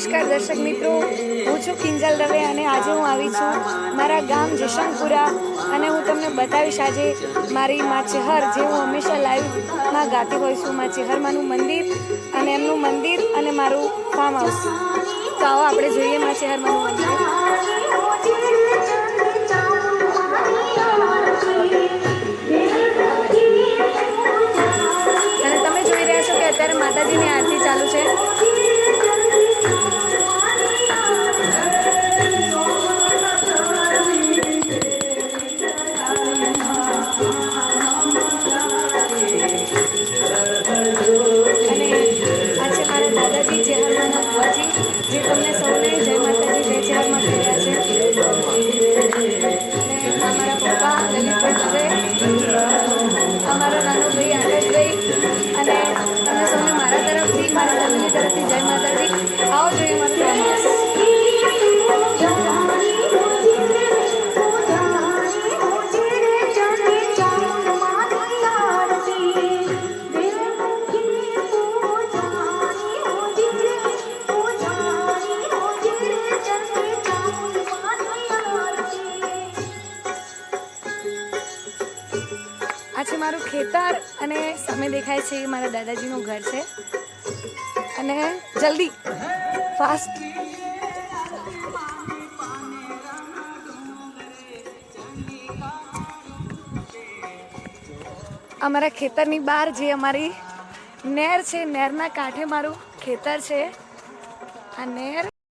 નમસ્કાર દર્શક મિત્રો, હું છું કિંજલ દવે અને આજે હું આવી છું મારા ગામ જશનપુરા અને હું તમને બતાવીશ આજે મારી માં ચેહર જે હું હંમેશા લાઈવમાં ગાતી હોઉં છું. માં ચેહરમાંનું મંદિર અને એમનું મંદિર અને મારું ફાર્મ હાઉસ. તો આવો આપણે જોઈએ માં ચેહરમાંનું મંદિર. અને તમે જોઈ રહ્યા છો કે અત્યારે માતાજીની આરતી ચાલુ છે. દાદાજી ચેહરમાંના ભુવાજી જે તમને સૌને જય માતાજી જય ચેહરમાં કર્યા છે. અમારા પપ્પા લલિતભાઈ દવે, અમારો નાનો ભાઈ આનંદભાઈ અને તમે સૌને મારા તરફથી મારા ફેમિલી તરફથી જય માતાજી. આવો જોઈએ મારું આ છે મારું ખેતર અને સામે દેખાય છે એ મારા દાદાજીનું ઘર છે. અને જલ્દી ફાસ્ટ અમારા ખેતરની બહાર જે અમારી નહેર છે, નહેરના કાંઠે મારું ખેતર છે. આ નહેર